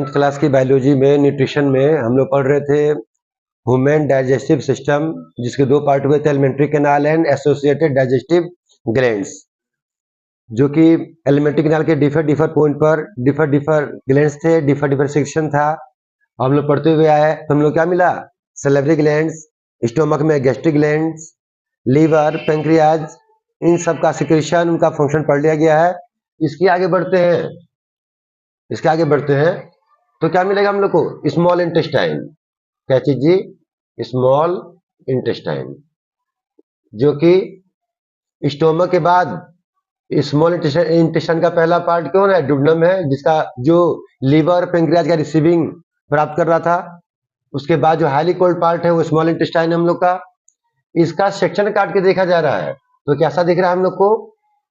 10th class की biology में nutrition में हम लोग पढ़ रहे थे ह्यूमन डाइजेस्टिव सिस्टम, जिसके दो पार्ट हुए थे, alimentary canal and associated digestive glands, जो कि एलिमेंट्री कैनाल के डिफर पॉइंट पर डिफर ग्लैंड्स थे, डिफर सेक्शन था। हम लोग पढ़ते हुए आए तो हम लोग क्या मिला, सैलिवरी ग्लैंड्स, स्टोमक में गैस्ट्रिक ग्लैंड्स, लीवर, पेंक्रियाज, इन सब का सिक्रेशन, उनका फंक्शन पढ़ लिया गया है। इसके आगे बढ़ते हैं तो क्या मिलेगा हम लोग को, स्मॉल इंटेस्टाइन। क्या चीज जी, स्मॉल इंटेस्टाइन, जो कि स्टोमक के बाद स्मॉल इंटेस्टाइन का पहला पार्ट कौन है, डुडनम है, जिसका जो लीवर पेंक्रियाज का रिसीविंग प्राप्त कर रहा था। उसके बाद जो हाईली कोल्ड पार्ट है वो स्मॉल इंटेस्टाइन हम लोग का। इसका सेक्शन काट के देखा जा रहा है तो कैसा दिख रहा है हम लोग को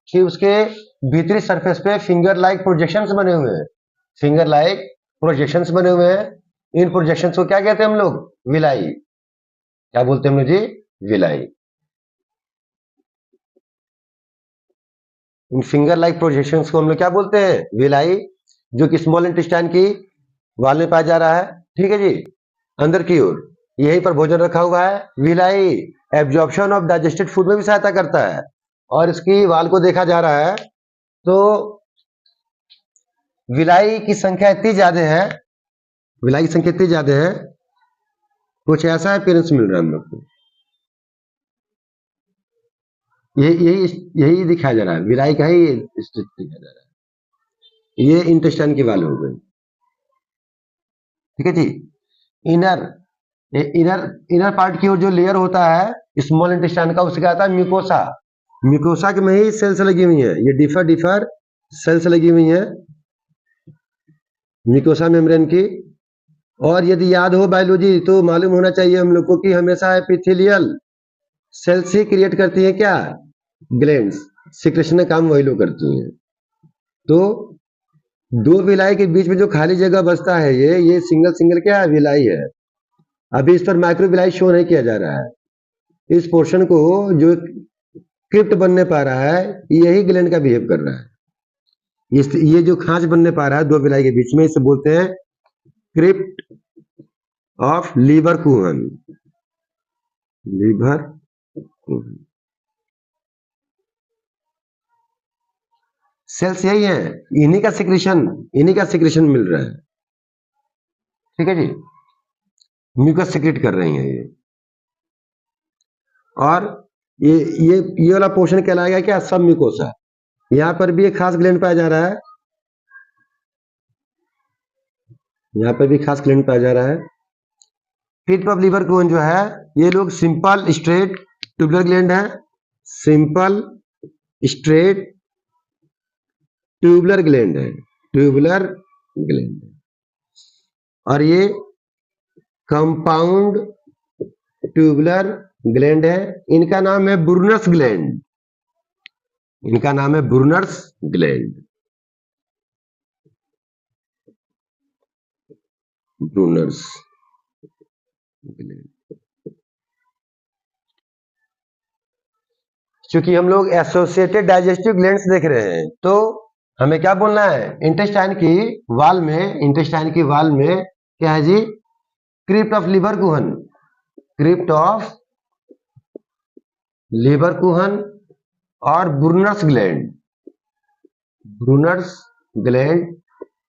कि उसके भीतरी सरफेस पे फिंगर लाइक प्रोजेक्शंस बने हुए हैं, फिंगर लाइक प्रोजेक्शंस बने हुए हैं। इन प्रोजेक्शंस को क्या कहते हैं हम लोग, विलाई। क्या बोलते हैं हम लोग जी, villi. In finger like projections को हम लोग क्या बोलते हैं, विलाई, जो कि स्मॉल इंटेस्टाइन की वाल में पाया जा रहा है। ठीक है जी, अंदर की ओर यहीं पर भोजन रखा हुआ है। Villi absorption of digested food में भी सहायता करता है। और इसकी वाल को देखा जा रहा है तो विलाई की संख्या इतनी ज्यादा है, विलाई की संख्या इतनी ज्यादा है, कुछ ऐसा अपीयरेंस मिल रहा है हम लोग को। यही दिखाया जा रहा है, विलाई का ही दिखाया जा रहा है। ये इंटेस्टाइन की वाल हो गई। ठीक है जी, इनर पार्ट की ओर जो लेयर होता है स्मॉल इंटेस्टाइन का, उससे क्या आता है, म्यूकोसा। म्यूकोसा के में ही सेल्स लगी हुई है, ये डिफर सेल्स लगी हुई है म्यूकोसा मेम्ब्रेन की। और यदि याद हो बायोलॉजी तो मालूम होना चाहिए हम लोग को कि हमेशा एपिथेलियल सेल्स ही क्रिएट करती है क्या, ग्लैंड्स। सिक्रेशन का काम वही लोग करती हैं। तो दो विलाई के बीच में जो खाली जगह बचता है, ये सिंगल क्या है, विलाई है। अभी इस पर माइक्रो विलाई शो नहीं किया जा रहा है। इस पोर्शन को जो क्रिप्ट बनने पा रहा है, यही ग्लैंड का बिहेव कर रहा है। ये जो खांच बनने पा रहा है दो विलाई के बीच में, इसे बोलते हैं क्रिप्ट ऑफ लीवरकुहन। सेल्स यही है, इन्हीं का सिक्रेशन मिल रहा है। ठीक है जी, म्यूकस सिक्रेट कर रही है ये। और ये वाला पोर्शन कहलाएगा क्या, सब म्यूकोसा। यहां पर भी एक खास ग्लैंड पाया जा रहा है, यहां पर भी खास ग्लैंड पाया जा रहा है। क्रिप्ट ऑफ लीवरकुहन जो है, ये लोग सिंपल स्ट्रेट ट्यूबुलर ग्लैंड है, सिंपल स्ट्रेट ट्यूबुलर ग्लैंड है, ट्यूबुलर ग्लैंड है। और ये कंपाउंड ट्यूबुलर ग्लैंड है। इनका नाम है ब्रूनर्स ग्लैंड, इनका नाम है ब्रूनर्स ग्लैंड, ब्रूनर्स ग्लैंड। क्योंकि हम लोग एसोसिएटेड डाइजेस्टिव ग्लैंड्स देख रहे हैं तो हमें क्या बोलना है, इंटेस्टाइन की वाल में क्या है जी, क्रिप्ट ऑफ लीवरकुहन, क्रिप्ट ऑफ लीवरकुहन और ब्रूनर्स ग्लैंड,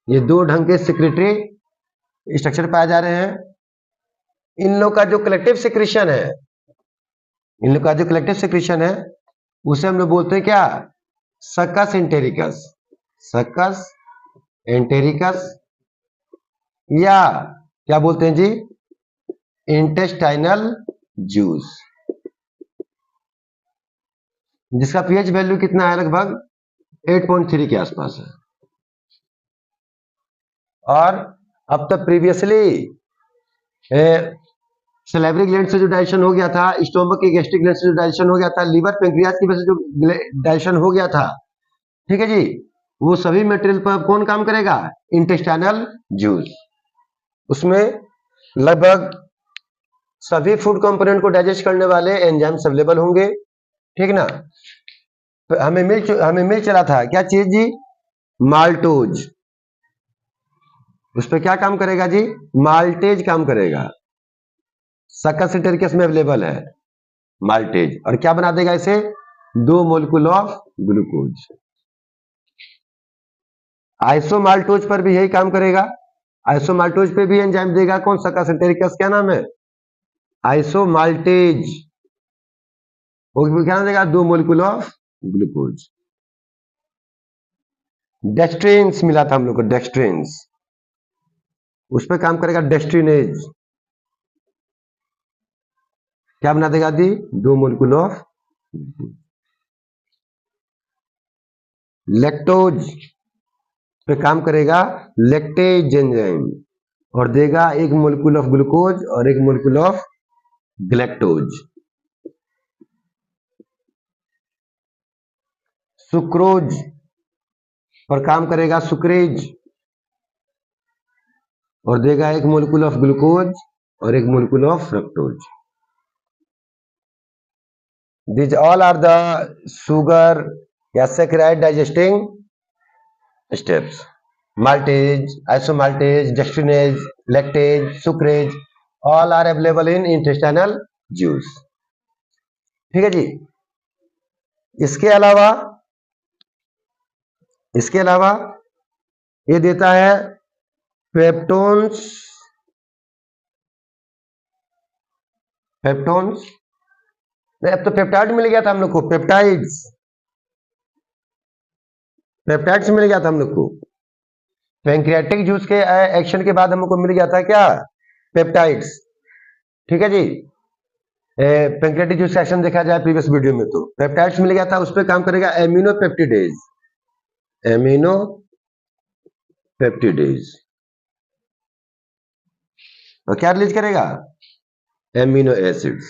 ये दो ढंग के सिक्रेटरी स्ट्रक्चर पाए जा रहे हैं। इन लोग का जो कलेक्टिव सिक्रेशन है, उसे हम लोग बोलते हैं क्या, सक्कस एंटेरिकस, या क्या बोलते हैं जी, इंटेस्टाइनल जूस, जिसका पीएच वैल्यू कितना है, लगभग 8.3 के आसपास है। और अब तक प्रीवियसली सैलिवरी ग्लैंड से जो डाइजेशन हो गया था, स्टोमक की गैस्ट्रिक ग्लैंड से जो डाइजेशन हो गया था, लीवर पेंक्रियाज की वजह से जो डाइजेशन हो गया था, ठीक है जी, वो सभी मटेरियल पर कौन काम करेगा, इंटेस्टाइनल जूस। उसमें लगभग सभी फूड कंपोनेंट को डाइजेस्ट करने वाले एंजाइम्स अवेलेबल होंगे। ठीक ना, तो हमें मिल चला था क्या चीज जी, माल्टोज, उस पर क्या काम करेगा जी? माल्टेज काम करेगा। सक्कर सेंटेरिकस में अवेलेबल है माल्टेज, और क्या बना देगा इसे? 2 मोलिक्यूल ऑफ ग्लूकोज। आइसोमाल्टोज पर भी यही काम करेगा। आइसोमाल्टोज पे भी एंजाइम देगा कौन? सक्कर सेंटेरिकस। क्या नाम है? आइसोमाल्टेज। वो क्या देगा? 2 मोलिक्यूल ऑफ ग्लूकोज। डेक्स्ट्रेंस मिला था हम लोग को, डेक्स्ट्रेंस, उस पर काम करेगा डेक्स्ट्रिनेज। क्या बना देगा दी? 2 मोलिक्यूल ऑफ लैक्टोज पे काम करेगा लैक्टेज एंजाइम, और देगा 1 मोलिक्यूल ऑफ ग्लूकोज और 1 मोलिक्यूल ऑफ ग्लैक्टोज। सुक्रोज पर काम करेगा सुक्रेज, और देगा 1 मोलिक्यूल ऑफ ग्लूकोज और 1 molecule of fructose. These all are the sugar या saccharide digesting steps. Maltase, isomaltase, dextrinase, lactase, sucrase, all are available in intestinal juice. ठीक है जी। इसके अलावा ये देता है पेप्टोन्स नहीं, अब तो पेप्टाइड मिल गया था हम लोग को, पेप्टाइड्स मिल गया था हम लोग को। पैंक्रियाटिक जूस के एक्शन के बाद हमको मिल गया था क्या? पेप्टाइड्स। ठीक है जी। पैंक्रियाटिक जूस का एक्शन देखा जाए प्रीवियस वीडियो में, तो पेप्टाइड्स मिल गया था, उस पर काम करेगा एमिनोपेप्टिडेज। और क्या रिलीज करेगा? Amino acids.